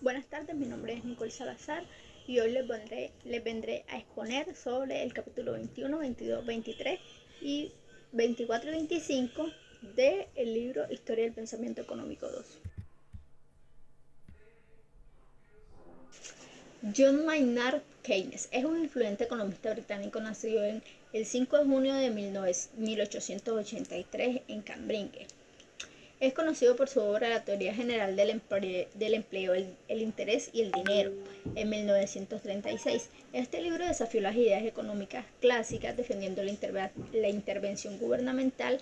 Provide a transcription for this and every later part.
Buenas tardes, mi nombre es Nicole Salazar y hoy les vendré a exponer sobre el capítulo 21, 22, 23 y 24 y 25 del libro Historia del Pensamiento Económico 2. John Maynard Keynes es un influyente economista británico nacido el 5 de junio de 1883 en Cambridge. Es conocido por su obra La teoría general del empleo, el interés y el dinero, en 1936. Este libro desafió las ideas económicas clásicas, defendiendo la intervención gubernamental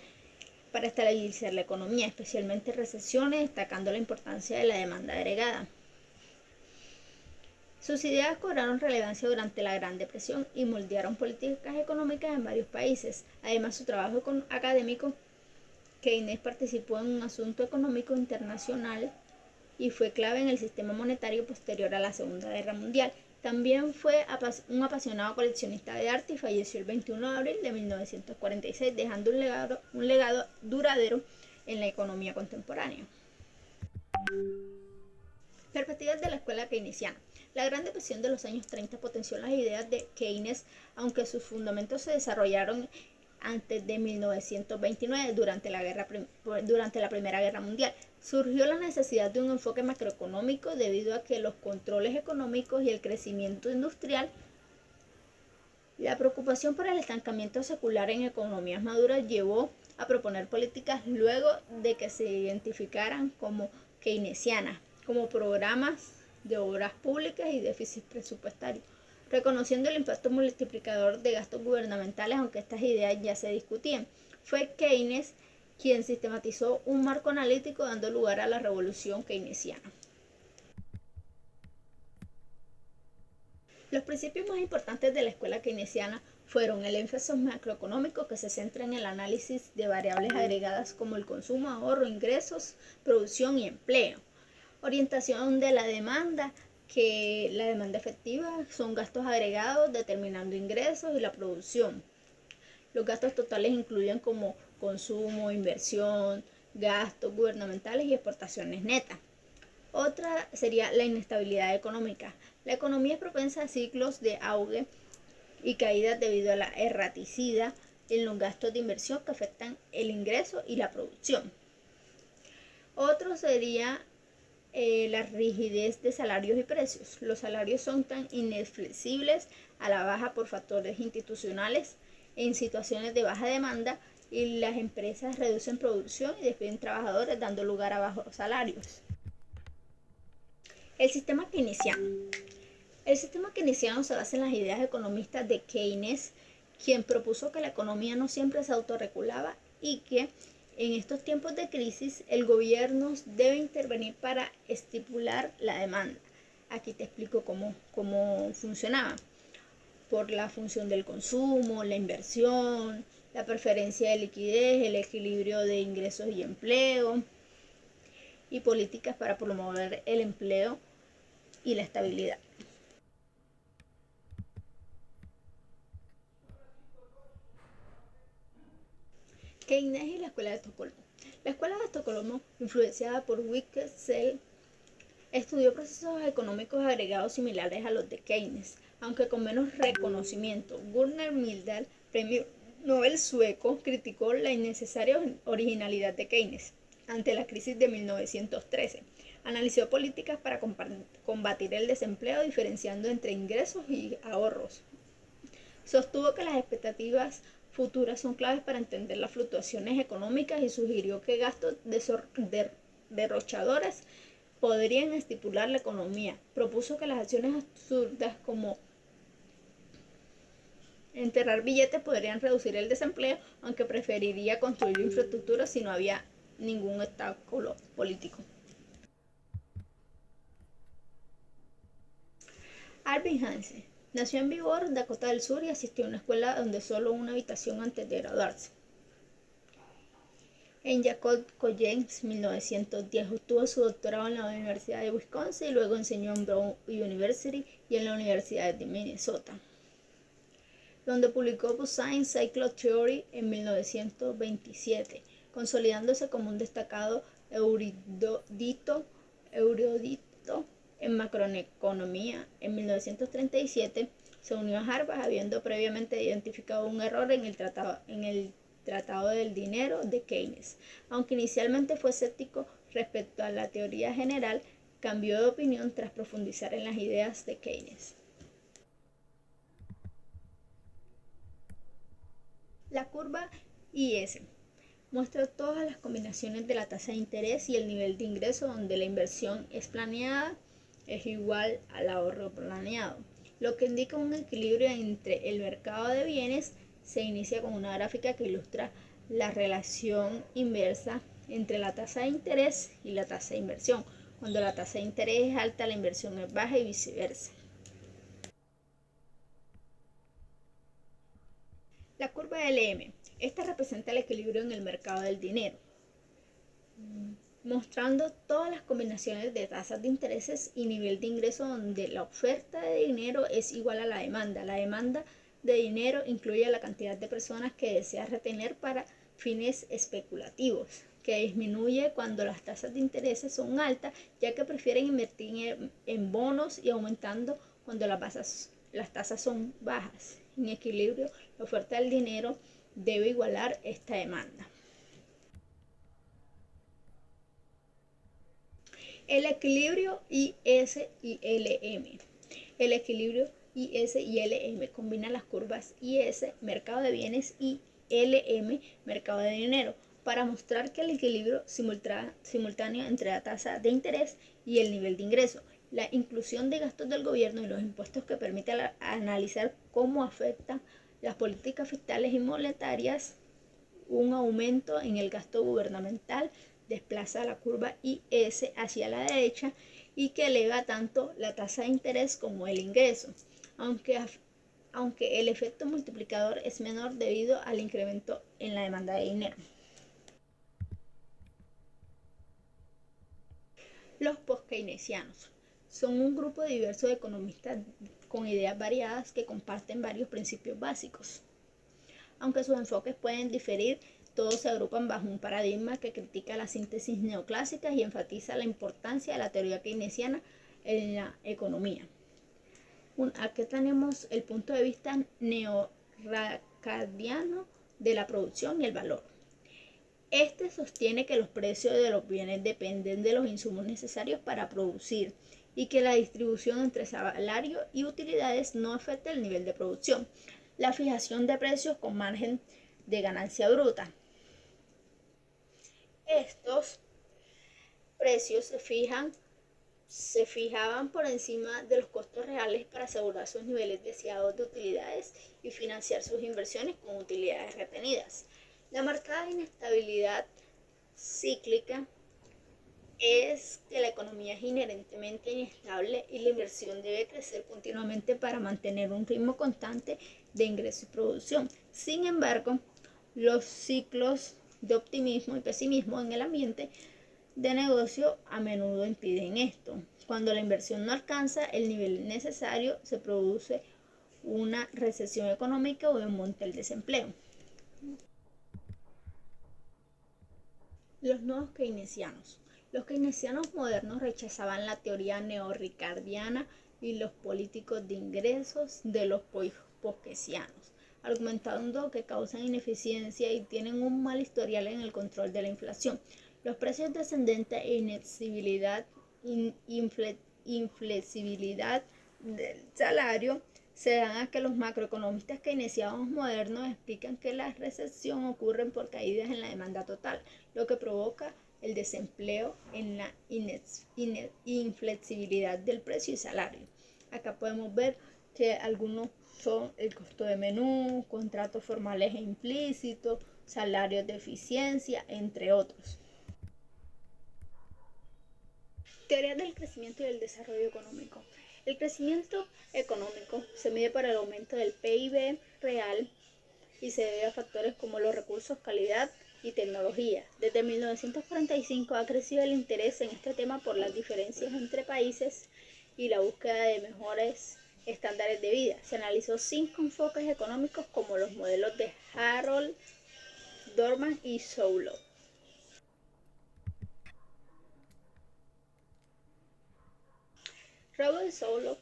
para estabilizar la economía, especialmente en recesiones, destacando la importancia de la demanda agregada. Sus ideas cobraron relevancia durante la Gran Depresión y moldearon políticas económicas en varios países. Además, su trabajo académico, Keynes participó en un asunto económico internacional y fue clave en el sistema monetario posterior a la Segunda Guerra Mundial. También fue un apasionado coleccionista de arte y falleció el 21 de abril de 1946, dejando un legado duradero en la economía contemporánea. Perspectivas de la escuela keynesiana. La Gran Depresión de los años 30 potenció las ideas de Keynes, aunque sus fundamentos se desarrollaron antes de 1929, durante la Primera Guerra Mundial. Surgió la necesidad de un enfoque macroeconómico debido a que los controles económicos y el crecimiento industrial. La preocupación por el estancamiento secular en economías maduras llevó a proponer políticas luego de que se identificaran como keynesianas, como programas de obras públicas y déficit presupuestario, reconociendo el impacto multiplicador de gastos gubernamentales, aunque estas ideas ya se discutían. Fue Keynes quien sistematizó un marco analítico, dando lugar a la revolución keynesiana. Los principios más importantes de la escuela keynesiana fueron el énfasis macroeconómico, que se centra en el análisis de variables agregadas como el consumo, ahorro, ingresos, producción y empleo. Orientación de la demanda, que la demanda efectiva son gastos agregados determinando ingresos y la producción. Los gastos totales incluyen como consumo, inversión, gastos gubernamentales y exportaciones netas. Otra sería la inestabilidad económica. La economía es propensa a ciclos de auge y caídas debido a la erraticidad en los gastos de inversión que afectan el ingreso y la producción. Otro sería la rigidez de salarios y precios. Los salarios son tan inflexibles a la baja por factores institucionales en situaciones de baja demanda, y las empresas reducen producción y despiden trabajadores, dando lugar a bajos salarios. El sistema keynesiano. El sistema keynesiano se basa en las ideas economistas de Keynes, quien propuso que la economía no siempre se autorregulaba y que en estos tiempos de crisis el gobierno debe intervenir para estimular la demanda. Aquí te explico cómo funcionaba. Por la función del consumo, la inversión, la preferencia de liquidez, el equilibrio de ingresos y empleo, y políticas para promover el empleo y la estabilidad. Keynes y la Escuela de Estocolmo. La Escuela de Estocolmo, influenciada por Wittgenstein, estudió procesos económicos agregados similares a los de Keynes, aunque con menos reconocimiento. Gunnar Myrdal, premio Nobel sueco, criticó la innecesaria originalidad de Keynes ante la crisis de 1913. Analizó políticas para combatir el desempleo, diferenciando entre ingresos y ahorros. Sostuvo que las expectativas futuras son claves para entender las fluctuaciones económicas y sugirió que gastos derrochadores podrían estimular la economía. Propuso que las acciones absurdas como enterrar billetes podrían reducir el desempleo, aunque preferiría construir infraestructura si no había ningún obstáculo político. Alvin Hansen nació en Bigor, Dakota del Sur, y asistió a una escuela donde solo una habitación antes de graduarse. En Jacob College, 1910, obtuvo su doctorado en la Universidad de Wisconsin y luego enseñó en Brown University y en la Universidad de Minnesota, donde publicó Business Cycle Theory en 1927, consolidándose como un destacado erudito en macroeconomía en 1937. Se unió a Harvard habiendo previamente identificado un error en el Tratado del Dinero de Keynes. Aunque inicialmente fue escéptico respecto a la teoría general, cambió de opinión tras profundizar en las ideas de Keynes. La curva IS muestra todas las combinaciones de la tasa de interés y el nivel de ingreso donde la inversión es planeada es igual al ahorro planeado, lo que indica un equilibrio entre el mercado de bienes. Se inicia con una gráfica que ilustra la relación inversa entre la tasa de interés y la tasa de inversión. Cuando la tasa de interés es alta, la inversión es baja y viceversa. La curva LM. Esta representa el equilibrio en el mercado del dinero, mostrando todas las combinaciones de tasas de intereses y nivel de ingreso donde la oferta de dinero es igual a la demanda. La demanda de dinero incluye la cantidad de personas que desea retener para fines especulativos, que disminuye cuando las tasas de intereses son altas, ya que prefieren invertir en bonos, y aumentando cuando las tasas son bajas. En equilibrio, la oferta del dinero debe igualar esta demanda. El equilibrio IS y LM. El equilibrio IS y LM combina las curvas IS, mercado de bienes, y LM, mercado de dinero, para mostrar que el equilibrio simultáneo entre la tasa de interés y el nivel de ingreso. La inclusión de gastos del gobierno y los impuestos que permite analizar cómo afectan las políticas fiscales y monetarias. Un aumento en el gasto gubernamental desplaza la curva IS hacia la derecha y que eleva tanto la tasa de interés como el ingreso, aunque el efecto multiplicador es menor debido al incremento en la demanda de dinero. Los post-keynesianos son un grupo diverso de economistas con ideas variadas que comparten varios principios básicos. Aunque sus enfoques pueden diferir, todos se agrupan bajo un paradigma que critica la síntesis neoclásica y enfatiza la importancia de la teoría keynesiana en la economía. Aquí tenemos el punto de vista neo-ricardiano de la producción y el valor. Este sostiene que los precios de los bienes dependen de los insumos necesarios para producir y que la distribución entre salario y utilidades no afecta el nivel de producción. La fijación de precios con margen de ganancia bruta. Estos precios se fijaban por encima de los costos reales para asegurar sus niveles deseados de utilidades y financiar sus inversiones con utilidades retenidas. La marcada inestabilidad cíclica es que la economía es inherentemente inestable y la inversión debe crecer continuamente para mantener un ritmo constante de ingreso y producción. Sin embargo, los ciclos de optimismo y pesimismo en el ambiente de negocio a menudo impiden esto. Cuando la inversión no alcanza el nivel necesario, se produce una recesión económica o aumenta el desempleo. Los nuevos keynesianos. Los keynesianos modernos rechazaban la teoría neo-ricardiana y los políticos de ingresos de los post-keynesianos, argumentando que causan ineficiencia y tienen un mal historial en el control de la inflación. Los precios descendentes e inflexibilidad del salario se dan a que los macroeconomistas keynesianos modernos explican que la recesión ocurre por caídas en la demanda total, lo que provoca el desempleo en la inflexibilidad del precio y salario. Acá podemos ver que algunos son el costo de menú, contratos formales e implícitos, salarios de eficiencia, entre otros. Teoría del crecimiento y del desarrollo económico. El crecimiento económico se mide por el aumento del PIB real y se debe a factores como los recursos, calidad y tecnología. Desde 1945 ha crecido el interés en este tema por las diferencias entre países y la búsqueda de mejores estándares de vida. Se analizó 5 enfoques económicos como los modelos de Harold, Dorman y Solow. Robert Solow,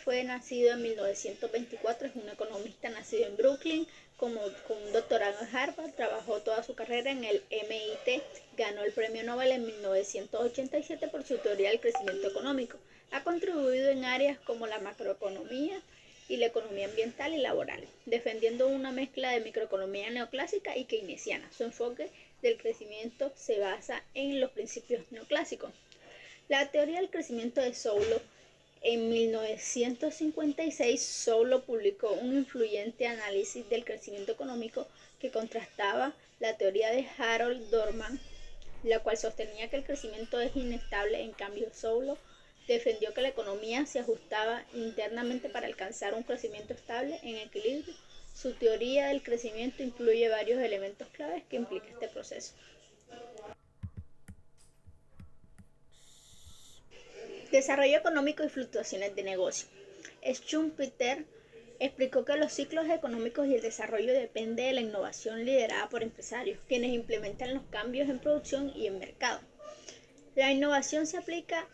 fue nacido en 1924, es un economista nacido en Brooklyn, con un doctorado en Harvard, trabajó toda su carrera en el MIT, ganó el premio Nobel en 1987 por su teoría del crecimiento económico. Ha contribuido en áreas como la macroeconomía y la economía ambiental y laboral, defendiendo una mezcla de microeconomía neoclásica y keynesiana. Su enfoque del crecimiento se basa en los principios neoclásicos. La teoría del crecimiento de Solow. En 1956, Solow publicó un influyente análisis del crecimiento económico que contrastaba la teoría de Harold Dorman, la cual sostenía que el crecimiento es inestable. En cambio, Solow defendió que la economía se ajustaba internamente para alcanzar un crecimiento estable en equilibrio. Su teoría del crecimiento incluye varios elementos claves que implica este proceso. Desarrollo económico y fluctuaciones de negocio. Schumpeter explicó que los ciclos económicos y el desarrollo depende de la innovación liderada por empresarios, quienes implementan los cambios en producción y en mercado. La innovación se aplica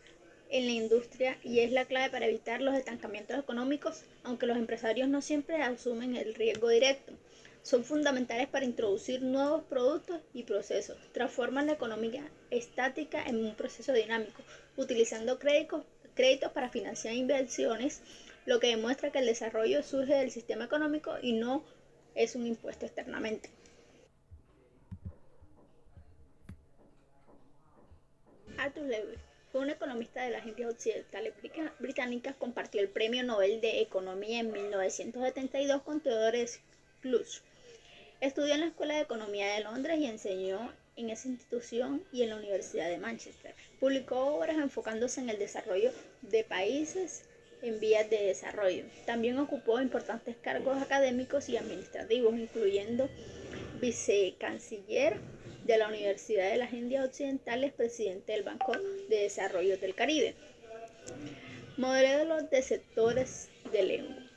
en la industria y es la clave para evitar los estancamientos económicos, aunque los empresarios no siempre asumen el riesgo directo. Son fundamentales para introducir nuevos productos y procesos. Transforman la economía estática en un proceso dinámico, utilizando créditos para financiar inversiones, lo que demuestra que el desarrollo surge del sistema económico y no es un impuesto externamente. Arthur Lewis fue un economista de las Indias Occidentales Británicas, compartió el Premio Nobel de Economía en 1972 con Theodore Schultz. Estudió en la Escuela de Economía de Londres y enseñó en esa institución y en la Universidad de Manchester. Publicó obras enfocándose en el desarrollo de países en vías de desarrollo. También ocupó importantes cargos académicos y administrativos, incluyendo vicecanciller de la Universidad de las Indias Occidentales, presidente del Banco de Desarrollo del Caribe. Modelos de sectores de lengua.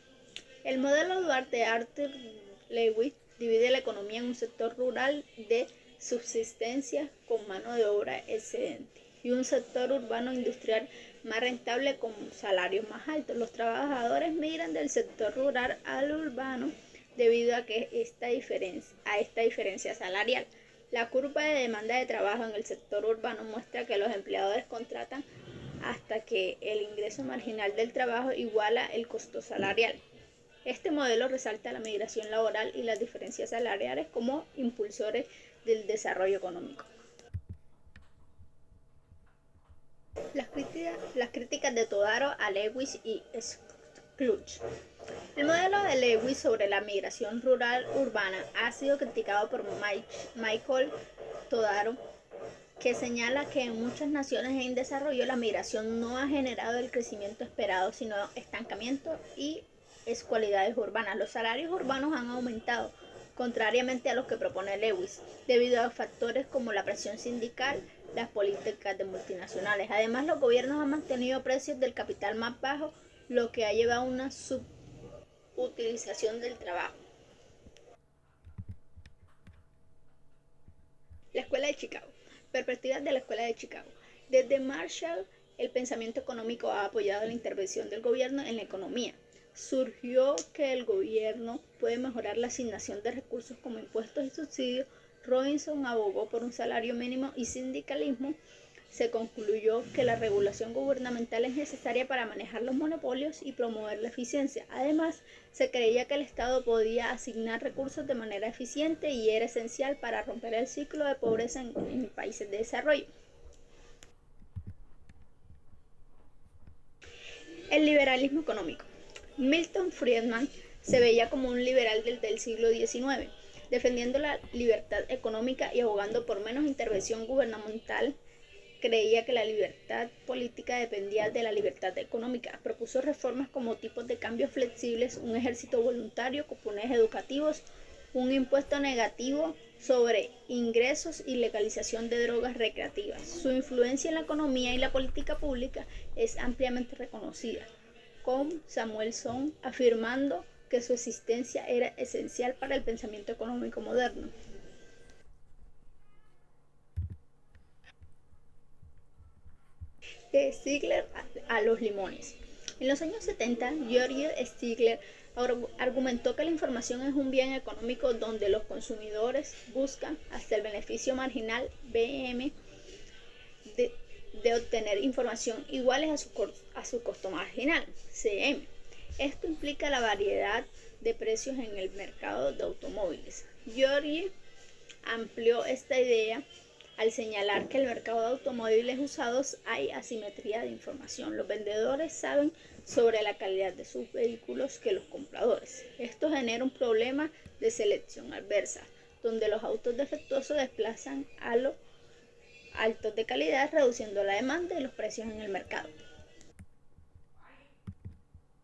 El modelo Duarte de Arthur Lewis divide la economía en un sector rural de subsistencia con mano de obra excedente y un sector urbano industrial más rentable con salarios más altos. Los trabajadores migran del sector rural al urbano debido a esta diferencia salarial. La curva de demanda de trabajo en el sector urbano muestra que los empleadores contratan hasta que el ingreso marginal del trabajo iguala el costo salarial. Este modelo resalta la migración laboral y las diferencias salariales como impulsores del desarrollo económico. Las críticas de Todaro a Lewis y Schultz. El modelo de Lewis sobre la migración rural-urbana ha sido criticado por Michael Todaro, que señala que en muchas naciones en desarrollo la migración no ha generado el crecimiento esperado, sino estancamiento y escualidades urbanas. Los salarios urbanos han aumentado, contrariamente a los que propone Lewis, debido a factores como la presión sindical, las políticas de multinacionales. Además, los gobiernos han mantenido precios del capital más bajos, lo que ha llevado a una subutilización del trabajo. La Escuela de Chicago. Perspectivas de la Escuela de Chicago. Desde Marshall, el pensamiento económico ha apoyado la intervención del gobierno en la economía. Surgió que el gobierno puede mejorar la asignación de recursos como impuestos y subsidios. Robinson abogó por un salario mínimo y sindicalismo. Se concluyó que la regulación gubernamental es necesaria para manejar los monopolios y promover la eficiencia. Además, se creía que el Estado podía asignar recursos de manera eficiente y era esencial para romper el ciclo de pobreza en países de desarrollo. El liberalismo económico. Milton Friedman se veía como un liberal desde el siglo XIX, defendiendo la libertad económica y abogando por menos intervención gubernamental. Creía que la libertad política dependía de la libertad económica. Propuso reformas como tipos de cambios flexibles, un ejército voluntario, cupones educativos, un impuesto negativo sobre ingresos y legalización de drogas recreativas. Su influencia en la economía y la política pública es ampliamente reconocida, con Samuelson afirmando que su existencia era esencial para el pensamiento económico moderno. Jorge Stigler a los limones. En los años 70, George Stigler argumentó que la información es un bien económico donde los consumidores buscan hasta el beneficio marginal BM de obtener información iguales a su costo marginal CM. Esto implica la variedad de precios en el mercado de automóviles. George amplió esta idea al señalar que en el mercado de automóviles usados hay asimetría de información. Los vendedores saben sobre la calidad de sus vehículos que los compradores. Esto genera un problema de selección adversa, donde los autos defectuosos desplazan a los altos de calidad, reduciendo la demanda y los precios en el mercado.